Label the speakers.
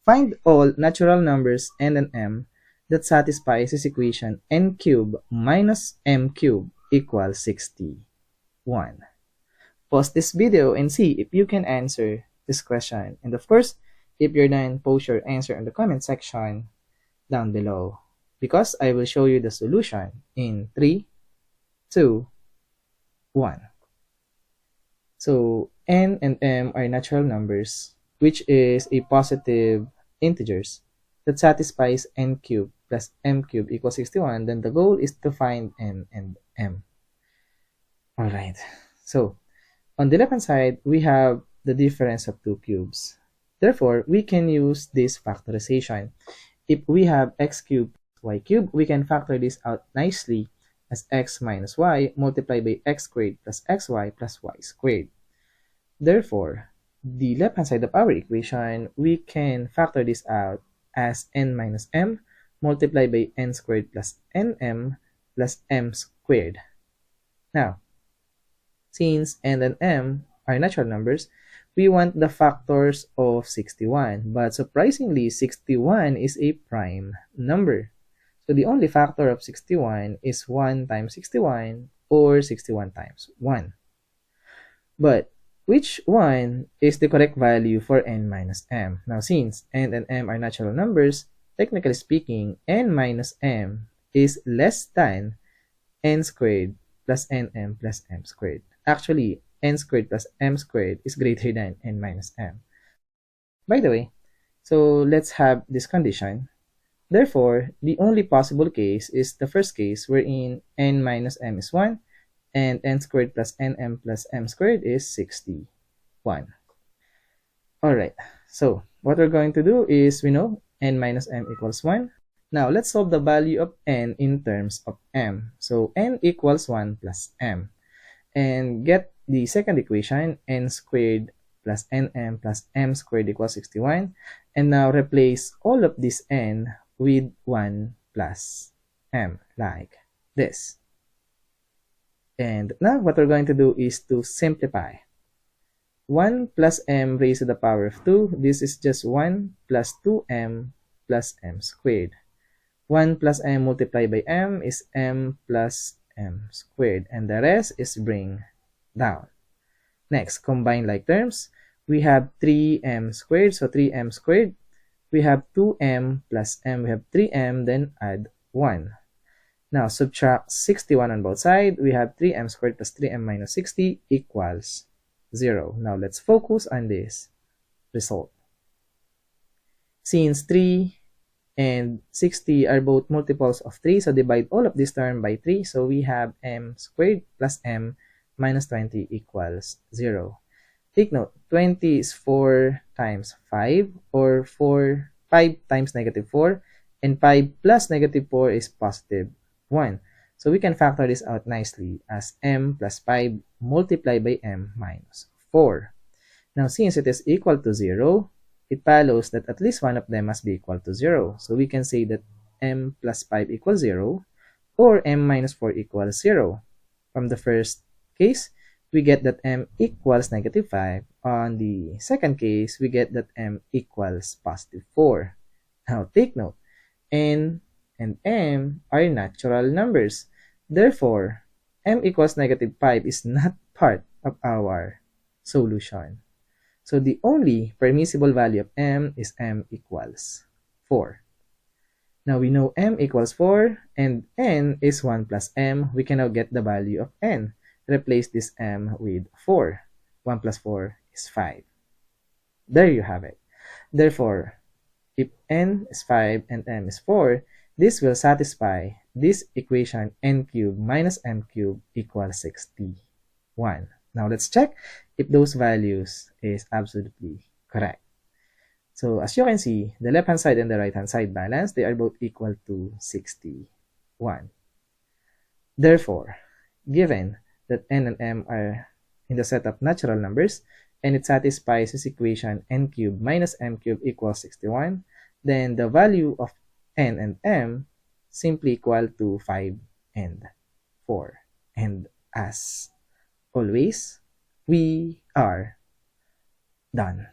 Speaker 1: Find all natural numbers n and m that satisfies this equation n cubed minus m cubed equals 61. Pause this video and see if you can answer this question. And of course, if you're done, post your answer in the comment section down below, because I will show you the solution in 3, 2, 1. So n and m are natural numbers, which is a positive integers that satisfies n cubed plus m cubed equals 61. Then the goal is to find n and m. Alright, so on the left hand side, we have the difference of two cubes. Therefore, we can use this factorization. If we have x cubed y cubed, we can factor this out nicely as x minus y multiplied by x squared plus xy plus y squared. Therefore, the left hand side of our equation, we can factor this out as n minus m multiplied by n squared plus nm plus m squared. Now, since n and m are natural numbers, we want the factors of 61. But surprisingly, 61 is a prime number. So the only factor of 61 is 1 times 61 or 61 times 1. But which one is the correct value for n minus m? Now, since n and m are natural numbers, technically speaking, n minus m is less than n squared plus nm plus m squared. Actually, n squared plus m squared is greater than n minus m. By the way, so let's have this condition. Therefore, the only possible case is the first case wherein n minus m is 1 and n squared plus nm plus m squared is 61. Alright, so what we're going to do is we know n minus m equals 1. Now, let's solve the value of n in terms of m. So, n equals 1 plus m. And get the second equation, n squared plus nm plus m squared equals 61. And now replace all of this n with 1 plus m, like this. And now what we're going to do is to simplify. 1 plus m raised to the power of 2, this is just 1 plus 2m plus m squared. 1 plus m multiplied by m is m plus m squared, and the rest is bring down. Next, combine like terms. We have 3m squared, so 3m squared. We have 2m plus m, we have 3m, then add 1. Now, subtract 61 on both sides. We have 3m squared plus 3m minus 60 equals 0. Now, let's focus on this result. Since 3 and 60 are both multiples of 3, so divide all of this term by 3. So we have m squared plus m minus 20 equals 0. Take note, 20 is 4 times 5, or 5 times negative 4, and 5 plus negative 4 is positive 1. So we can factor this out nicely as m plus 5 multiplied by m minus 4. Now, since it is equal to 0, it follows that at least one of them must be equal to 0. So we can say that m plus 5 equals 0, or m minus 4 equals 0. From the first case, we get that m equals negative 5. On the second case, we get that m equals positive 4. Now, take note, n and m are natural numbers. Therefore, m equals negative 5 is not part of our solution. So the only permissible value of m is m equals 4. Now we know m equals 4 and n is 1 plus m. We can now get the value of n. Replace this m with 4. 1 plus 4 is 5. There you have it. Therefore, if n is 5 and m is 4, this will satisfy this equation n cubed minus m cubed equals 61. Now let's check if those values is absolutely correct. So as you can see, the left hand side and the right hand side balance, they are both equal to 61. Therefore, given that n and m are in the set of natural numbers and it satisfies this equation n cubed minus m cubed equals 61, then the value of n and m simply equal to 5 and 4. And as always, we are done.